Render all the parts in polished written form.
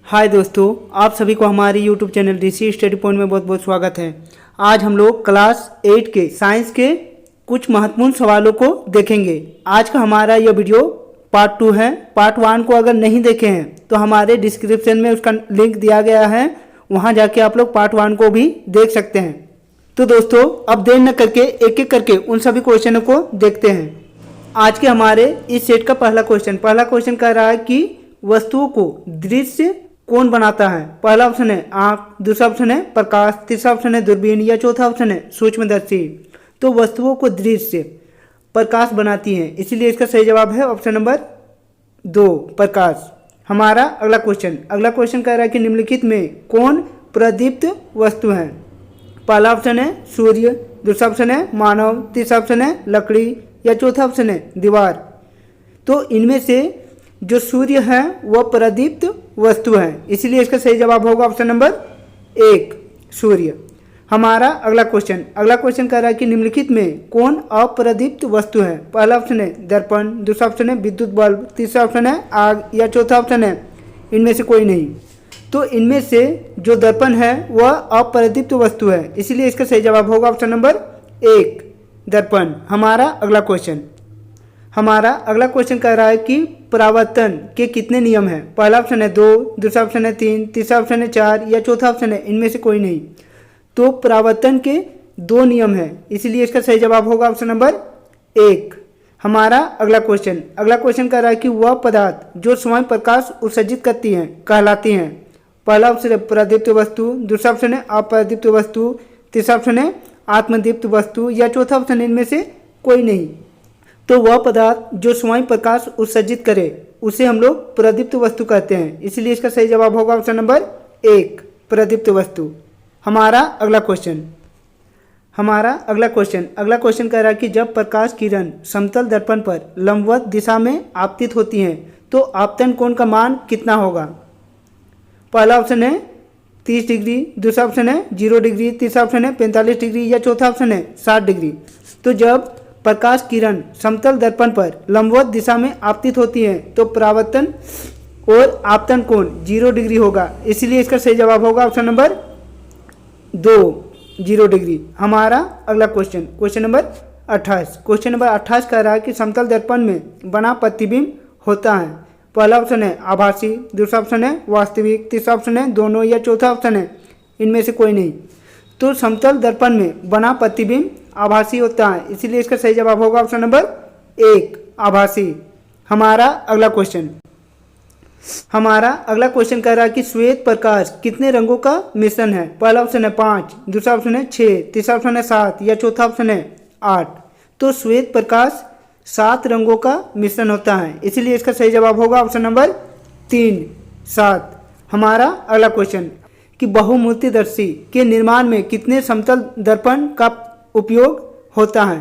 हाय दोस्तों, आप सभी को हमारे यूट्यूब चैनल ऋषि स्टडी पॉइंट में बहुत बहुत स्वागत है। आज हम लोग क्लास 8 के साइंस के कुछ महत्वपूर्ण सवालों को देखेंगे। आज का हमारा यह वीडियो पार्ट 2 है। पार्ट 1 को अगर नहीं देखे हैं तो हमारे डिस्क्रिप्शन में उसका लिंक दिया गया है, वहाँ जाके आप लोग पार्ट 1 को भी देख सकते हैं। तो दोस्तों, अब देर न करके एक एक करके उन सभी क्वेश्चनों को देखते हैं। आज के हमारे इस सेट का पहला क्वेश्चन कह रहा है कि वस्तुओं को दृश्य कौन बनाता है। पहला ऑप्शन है आँख, दूसरा ऑप्शन है प्रकाश, तीसरा ऑप्शन है दूरबीन या चौथा ऑप्शन है सूक्ष्मदर्शी। तो वस्तुओं को दृश्य प्रकाश बनाती है, इसीलिए इसका सही जवाब है ऑप्शन नंबर 2 प्रकाश। हमारा अगला क्वेश्चन कह रहा है कि निम्नलिखित में कौन प्रदीप्त वस्तु है। पहला ऑप्शन है सूर्य, दूसरा ऑप्शन है मानव, तीसरा ऑप्शन है लकड़ी या चौथा ऑप्शन है दीवार। तो इनमें से जो सूर्य है वह प्रदीप्त वस्तु है, इसलिए इसका सही जवाब होगा ऑप्शन नंबर 1 सूर्य। हमारा अगला क्वेश्चन कह रहा है कि निम्नलिखित में कौन अप्रदीप्त वस्तु है। पहला ऑप्शन है दर्पण, दूसरा ऑप्शन है विद्युत बल्ब, तीसरा ऑप्शन है आग या चौथा ऑप्शन है इनमें से कोई नहीं। तो इनमें से जो दर्पण है वह अप्रदीप्त वस्तु है, इसलिए इसका सही जवाब होगा ऑप्शन नंबर 1 दर्पण। हमारा अगला क्वेश्चन कह रहा है कि परावर्तन के कितने नियम हैं। पहला ऑप्शन है 2, दूसरा ऑप्शन है 3, तीसरा ऑप्शन है 4 या चौथा ऑप्शन है इनमें से कोई नहीं। तो परावर्तन के 2 नियम हैं, इसलिए इसका सही जवाब होगा ऑप्शन नंबर 1। हमारा अगला क्वेश्चन कह रहा है कि वह पदार्थ जो स्वयं प्रकाश उत्सर्जित करती हैं कहलाती हैं। पहला ऑप्शन है प्रदीप्त वस्तु, दूसरा ऑप्शन है अप्रदीप्त वस्तु, तीसरा ऑप्शन है आत्मदीप्त वस्तु या चौथा ऑप्शन इनमें से कोई नहीं। तो वह पदार्थ जो स्वयं प्रकाश उत्सर्जित करे उसे हम लोग प्रदीप्त वस्तु कहते हैं, इसलिए इसका सही जवाब होगा ऑप्शन नंबर 1 प्रदीप्त वस्तु। हमारा अगला क्वेश्चन कह रहा है कि जब प्रकाश किरण समतल दर्पण पर लंबवत दिशा में आपतित होती हैं तो आपतन कोण का मान कितना होगा। पहला ऑप्शन है 30 डिग्री, दूसरा ऑप्शन है 0 डिग्री, तीसरा ऑप्शन है 45 डिग्री या चौथा ऑप्शन है 60 डिग्री। तो जब प्रकाश किरण समतल दर्पण पर लंबवत दिशा में आपतित होती है तो परावर्तन और आपतन कोण 0 डिग्री होगा, इसलिए इसका सही जवाब होगा ऑप्शन नंबर 2 0 डिग्री। हमारा अगला क्वेश्चन नंबर 28 कह रहा है कि समतल दर्पण में बना प्रतिबिंब होता है। पहला ऑप्शन है आभासी, दूसरा ऑप्शन है वास्तविक, तीसरा ऑप्शन है दोनों या चौथा ऑप्शन है इनमें से कोई नहीं। तो समतल दर्पण में बना प्रतिबिंब आभासी होता है, इसीलिए इसका सही जवाब होगा ऑप्शन नंबर 1 आभासी। हमारा अगला क्वेश्चन कह रहा है कि श्वेत प्रकाश कितने रंगों का मिश्रण है। पहला ऑप्शन है 5, दूसरा ऑप्शन है 6, तीसरा ऑप्शन है 7 या चौथा ऑप्शन है 8। तो श्वेत प्रकाश 7 रंगों का मिश्रण होता है, इसीलिए इसका सही जवाब होगा ऑप्शन नंबर 3 7। हमारा अगला क्वेश्चन कि बहुमूर्तिदर्शी के निर्माण में कितने समतल दर्पण का उपयोग होता है।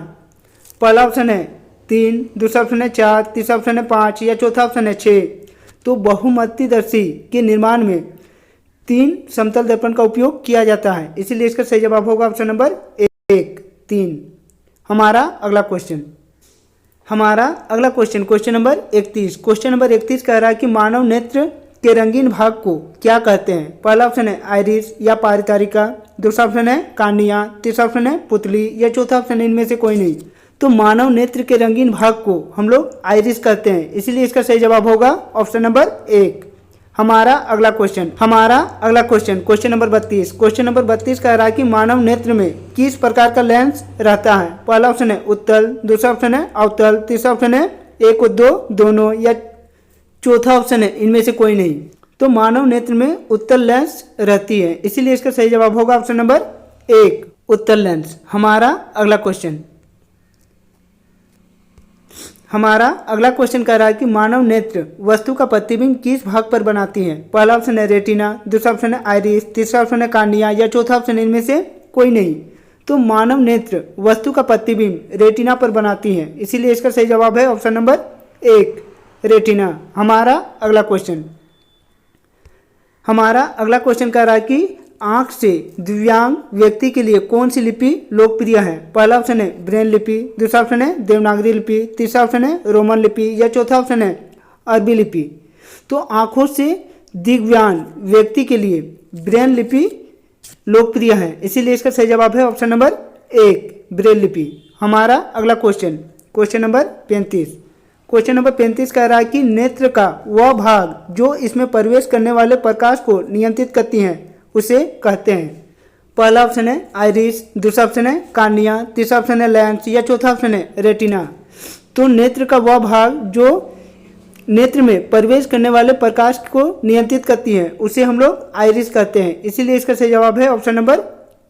पहला ऑप्शन है 3, दूसरा ऑप्शन है 4, तीसरा ऑप्शन है 5 या चौथा ऑप्शन है 6। तो बहुमूर्तिदर्शी के निर्माण में 3 समतल दर्पण का उपयोग किया जाता है, इसीलिए इसका सही जवाब होगा ऑप्शन नंबर 1 3। हमारा अगला क्वेश्चन नंबर 31 कह रहा है कि मानव नेत्र के रंगीन भाग को क्या कहते हैं। पहला ऑप्शन है आइरिस या पारितारिका, दूसरा ऑप्शन है कार्निया, तीसरा ऑप्शन है पुतली या चौथा ऑप्शन है इनमें से कोई नहीं। तो मानव नेत्र के रंगीन भाग को हम लोग आइरिस कहते हैं, इसलिए इसका सही जवाब होगा ऑप्शन नंबर 1। हमारा अगला क्वेश्चन नंबर 32 कह रहा है कि मानव नेत्र में किस प्रकार का लेंस रहता है। पहला ऑप्शन है उत्तल, दूसरा ऑप्शन है अवतल, तीसरा ऑप्शन है 1 और 2 दोनों या चौथा ऑप्शन है इनमें से कोई नहीं। तो मानव नेत्र में उत्तल लेंस रहती है, इसीलिए इसका सही जवाब होगा ऑप्शन नंबर 1 उत्तल लेंस। हमारा अगला क्वेश्चन कह रहा है कि मानव नेत्र वस्तु का प्रतिबिंब किस भाग पर बनाती है। पहला ऑप्शन है रेटिना, दूसरा ऑप्शन है आइरिस, तीसरा ऑप्शन है कार्निया या चौथा ऑप्शन इनमें से कोई नहीं। तो मानव नेत्र वस्तु का प्रतिबिंब रेटिना पर बनाती है, इसीलिए इसका सही जवाब है ऑप्शन नंबर 1 रेटिना। हमारा अगला क्वेश्चन कह रहा है कि आंख से दिव्यांग व्यक्ति के लिए कौन सी लिपि लोकप्रिय है। पहला ऑप्शन है ब्रेल लिपि, दूसरा ऑप्शन है देवनागरी लिपि, तीसरा ऑप्शन है रोमन लिपि या चौथा ऑप्शन है अरबी लिपि। तो आंखों से दिव्यांग व्यक्ति के लिए ब्रेल लिपि लोकप्रिय है? इसीलिए इसका सही जवाब है ऑप्शन नंबर 1 ब्रेल लिपि। हमारा अगला question, question number 35। Question number 35 कह रहा है कि नेत्र का वह भाग जो इसमें प्रवेश करने वाले प्रकाश को नियंत्रित करती हैं उसे कहते हैं। पहला ऑप्शन है आइरिस, दूसरा ऑप्शन है कार्निया, तीसरा ऑप्शन है लेंस या चौथा ऑप्शन है रेटिना। तो नेत्र का वह भाग जो नेत्र में प्रवेश करने वाले प्रकाश को नियंत्रित करती है उसे हम लोग आइरिस कहते हैं। इसीलिए इसका सही जवाब है ऑप्शन नंबर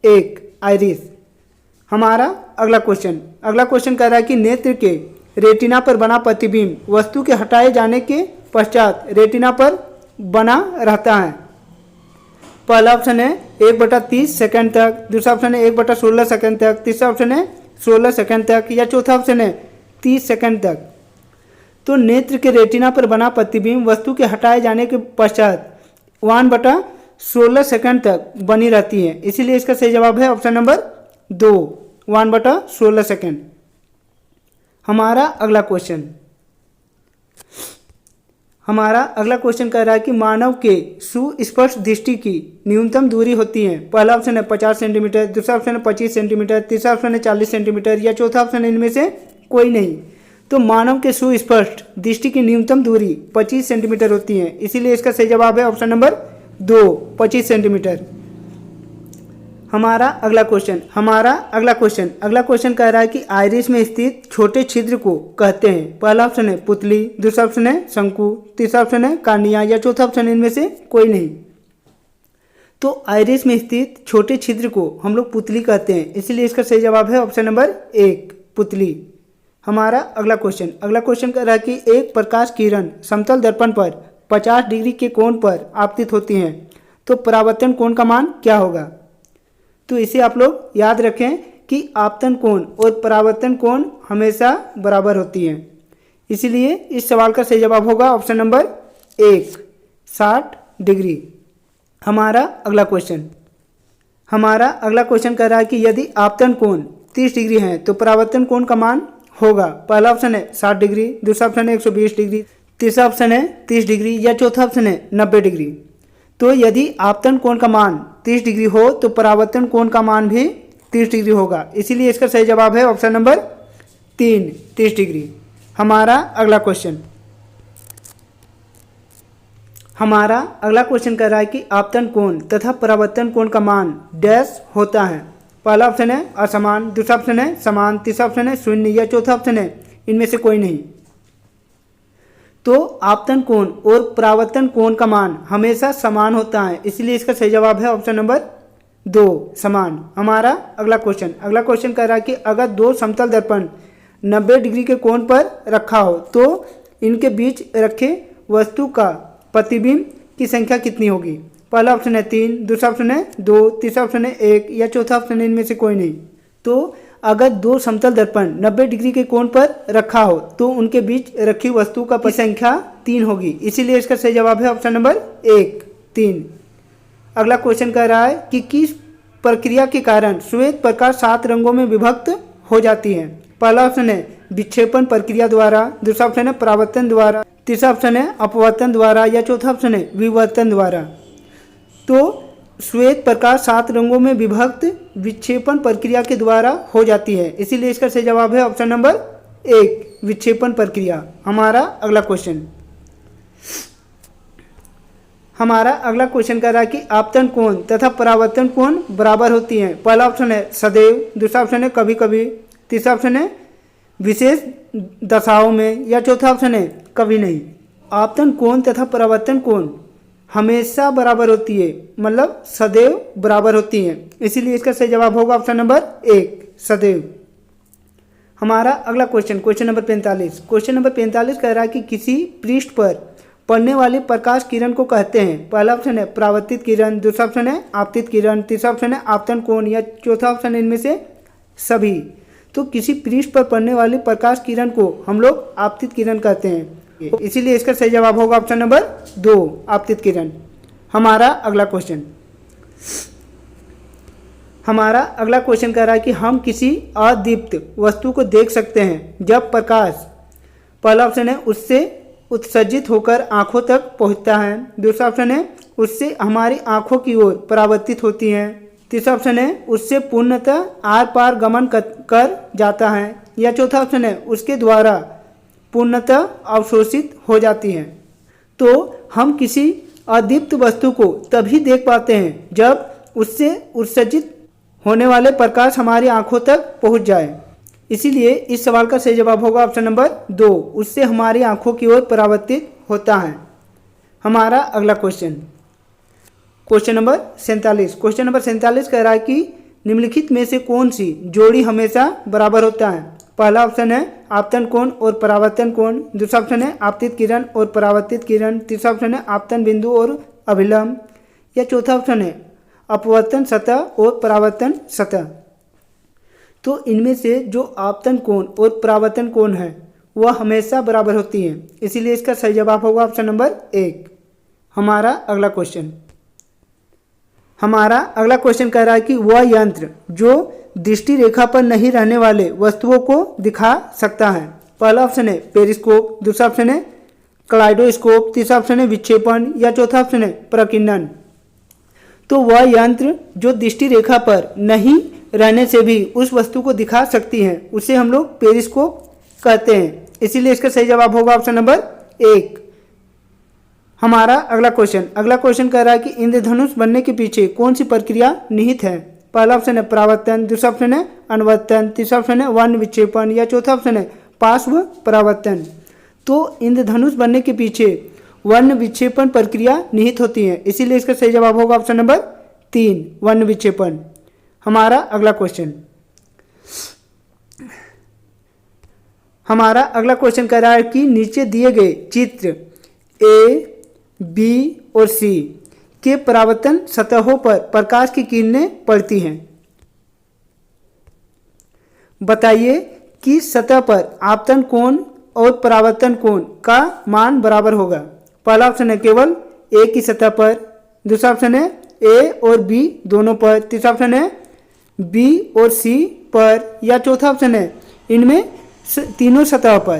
1 आइरिस। हमारा अगला क्वेश्चन कह रहा है कि नेत्र के रेटिना पर बना प्रतिबिंब वस्तु के हटाए जाने के पश्चात रेटिना पर बना रहता है। पहला ऑप्शन है 1/30 सेकंड तक, दूसरा ऑप्शन है 1/16 सेकंड तक, तीसरा ऑप्शन है 16 सेकंड तक या चौथा ऑप्शन है 30 सेकंड तक। तो नेत्र के रेटिना पर बना प्रतिबिंब वस्तु के हटाए जाने के पश्चात 1/16 सेकंड तक बनी रहती है। इसीलिए इसका सही जवाब है ऑप्शन नंबर 2 1/16 सेकंड। हमारा अगला क्वेश्चन कह रहा है कि मानव के सुस्पष्ट दृष्टि की न्यूनतम दूरी होती है। पहला ऑप्शन है 50 सेंटीमीटर, दूसरा ऑप्शन है 25 सेंटीमीटर, तीसरा ऑप्शन है 40 सेंटीमीटर या चौथा ऑप्शन है इनमें से कोई नहीं। तो मानव के सुस्पष्ट दृष्टि की न्यूनतम दूरी 25 सेंटीमीटर होती है। इसीलिए इसका सही जवाब है ऑप्शन नंबर 2 25 सेंटीमीटर। हमारा अगला क्वेश्चन कह रहा है कि आइरिस में स्थित छोटे छिद्र को कहते हैं। पहला ऑप्शन है पुतली, दूसरा ऑप्शन है शंकु, तीसरा ऑप्शन है कार्निया या चौथा ऑप्शन इनमें से कोई नहीं। तो आइरिस में स्थित छोटे छिद्र को हम लोग पुतली कहते हैं। इसलिए इसका सही जवाब है ऑप्शन नंबर 1 पुतली। हमारा अगला क्वेश्चन कह रहा है कि एक प्रकाश किरण समतल दर्पण पर 50 डिग्री के कोण पर आपतित होती हैं तो परावर्तन कोण का मान क्या होगा? तो इसे आप लोग याद रखें कि आपतन कोण और परावर्तन कोण हमेशा बराबर होती हैं। इसलिए इस सवाल का सही जवाब होगा ऑप्शन नंबर 1 60 डिग्री। हमारा अगला क्वेश्चन कह रहा है कि यदि आपतन कोण 30 डिग्री है तो परावर्तन कोण का मान होगा। पहला ऑप्शन है 60 डिग्री, दूसरा ऑप्शन है 120 डिग्री, तीसरा ऑप्शन है 30 डिग्री या चौथा ऑप्शन है 90 डिग्री। तो यदि आपतन कोण का मान 30 डिग्री हो तो परावर्तन कोण का मान भी 30 डिग्री होगा। इसीलिए इसका सही जवाब है ऑप्शन नंबर 3 30 डिग्री। हमारा अगला क्वेश्चन कह रहा है कि आपतन कोण तथा परावर्तन कोण का मान डैश होता है। पहला ऑप्शन है असमान, दूसरा ऑप्शन है समान, तीसरा ऑप्शन है शून्य या चौथा ऑप्शन है इनमें से कोई नहीं। तो आपतन कोण और परावर्तन कोण का मान हमेशा समान होता है। इसलिए इसका सही जवाब है ऑप्शन नंबर 2 समान। हमारा अगला क्वेश्चन कह रहा है कि अगर दो समतल दर्पण 90 डिग्री के कोण पर रखा हो तो इनके बीच रखे वस्तु का प्रतिबिंब की संख्या कितनी होगी? पहला ऑप्शन है 3, दूसरा ऑप्शन है 2, तीसरा ऑप्शन है 1 या चौथा ऑप्शन है इनमें से कोई नहीं। तो अगर दो समतल दर्पण 90 डिग्री के कोण पर रखा हो तो उनके बीच रखी वस्तु का संख्या 3 होगी। इसीलिए इसका सही जवाब है ऑप्शन नंबर 1 3। अगला क्वेश्चन कह रहा है कि किस प्रक्रिया के कारण श्वेत प्रकाश 7 रंगों में विभक्त हो जाती है? पहला ऑप्शन है विक्षेपण प्रक्रिया द्वारा, दूसरा ऑप्शन है परावर्तन द्वारा, तीसरा ऑप्शन है अपवर्तन द्वारा या चौथा ऑप्शन है विवर्तन द्वारा। तो श्वेत प्रकाश 7 रंगों में विभक्त विक्षेपण प्रक्रिया के द्वारा हो जाती है। इसीलिए इसका सही जवाब है ऑप्शन नंबर 1 विक्षेपण प्रक्रिया। हमारा अगला क्वेश्चन कह रहा है कि आपतन कोण तथा परावर्तन कोण बराबर होती हैं। पहला ऑप्शन है सदैव, दूसरा ऑप्शन है कभी कभी, तीसरा ऑप्शन है विशेष दशाओं में या चौथा ऑप्शन है कभी नहीं। आपतन कोण तथा परावर्तन कोण हमेशा बराबर होती है, मतलब सदैव बराबर होती हैं। इसीलिए इसका सही जवाब होगा ऑप्शन नंबर 1 सदैव। हमारा अगला क्वेश्चन नंबर 45 कह रहा है कि किसी पृष्ठ पर पड़ने वाली प्रकाश किरण को कहते हैं। पहला ऑप्शन है परावर्तित किरण, दूसरा ऑप्शन है आपतित किरण, तीसरा ऑप्शन है आपतन कोण या चौथा ऑप्शन इनमें से सभी। तो किसी पृष्ठ पर पड़ने वाली प्रकाश किरण को हम लोग आपतित किरण कहते हैं। इसीलिए इसका सही जवाब होगा ऑप्शन नंबर 2 आपतित किरण। हमारा अगला क्वेश्चन कह रहा है कि हम किसी अदीप्त वस्तु को देख सकते हैं जब प्रकाश, पहला ऑप्शन है उत्सर्जित होकर आँखों तक पहुँचता है। दूसरा ऑप्शन है उससे हमारी आँखों की ओर परावर्तित होती हैं। तीसरा ऑप्शन है उससे पूर्णतः आर पार गमन कर जाता है। या चौथा ऑप्शन है उसके द्वारा पूर्णतः अवशोषित हो जाती हैं। तो हम किसी अदीप्त वस्तु को तभी देख पाते हैं जब उससे उत्सर्जित होने वाले प्रकाश हमारी आंखों तक पहुंच जाए। इसीलिए इस सवाल का सही जवाब होगा ऑप्शन नंबर 2, उससे हमारी आंखों की ओर परावर्तित होता है। हमारा अगला क्वेश्चन नंबर 47। क्वेश्चन नंबर 47 कह रहा है कि निम्नलिखित में से कौन सी जोड़ी हमेशा बराबर होता है। पहला ऑप्शन है आपतन कोण और परावर्तन कोण। दूसरा ऑप्शन है आपतित किरण और परावर्तित किरण। तीसरा ऑप्शन है आपतन बिंदु और अभिलंब। या चौथा ऑप्शन है अपवर्तन सतह और परावर्तन सतह। तो इनमें से जो आपतन कोण और परावर्तन कोण है वह हमेशा बराबर होती है, इसीलिए इसका सही जवाब होगा ऑप्शन नंबर 1। हमारा अगला क्वेश्चन कह रहा है कि वह यंत्र जो दृष्टि रेखा पर नहीं रहने वाले वस्तुओं को दिखा सकता है। पहला ऑप्शन है पेरिस्कोप। दूसरा ऑप्शन है कलाइडोस्कोप। तीसरा ऑप्शन है विक्षेपण। या चौथा ऑप्शन है प्रकीर्णन। तो वह यंत्र जो दृष्टि रेखा पर नहीं रहने से भी उस वस्तु को दिखा सकती है उसे हम लोग पेरिस्कोप कहते हैं, इसीलिए इसका सही जवाब होगा ऑप्शन नंबर 1। हमारा अगला क्वेश्चन कह रहा है कि इंद्रधनुष बनने के पीछे कौन सी प्रक्रिया निहित है। पहला ऑप्शन है परावर्तन। दूसरा ऑप्शन है अनुवर्तन। तीसरा ऑप्शन है वर्ण विक्षेपण। या चौथा ऑप्शन है पार्श्व परावर्तन। तो इंद्रधनुष बनने के पीछे वर्ण विक्षेपण प्रक्रिया निहित होती है, इसीलिए इसका सही जवाब होगा ऑप्शन नंबर 3, वर्ण विक्षेपण। हमारा अगला क्वेश्चन कह रहा है कि नीचे दिए गए चित्र ए, बी और सी के परावर्तन सतहों पर प्रकाश की किरणें पड़ती हैं। बताइए कि सतह पर आपतन कोण और परावर्तन कोण का मान बराबर होगा। पहला ऑप्शन है केवल ए की सतह पर। दूसरा ऑप्शन है ए और बी दोनों पर। तीसरा ऑप्शन है बी और सी पर। या चौथा ऑप्शन है इनमें तीनों सतह पर।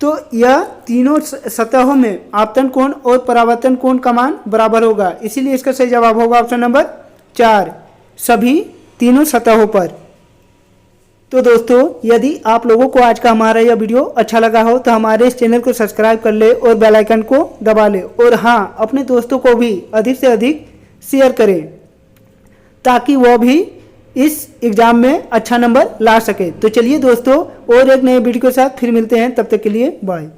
तो यह तीनों सतहों में आपतन कोण और परावर्तन कोण का मान बराबर होगा, इसीलिए इसका सही जवाब होगा ऑप्शन नंबर 4, सभी तीनों सतहों पर। तो दोस्तों यदि आप लोगों को आज का हमारा यह वीडियो अच्छा लगा हो तो हमारे इस चैनल को सब्सक्राइब कर ले और बेल आइकन को दबा ले। और हाँ, अपने दोस्तों को भी अधिक से अधिक शेयर करें ताकि वह भी इस एग्जाम में अच्छा नंबर ला सके। तो चलिए दोस्तों और एक नए वीडियो के साथ फिर मिलते हैं, तब तक के लिए बाय।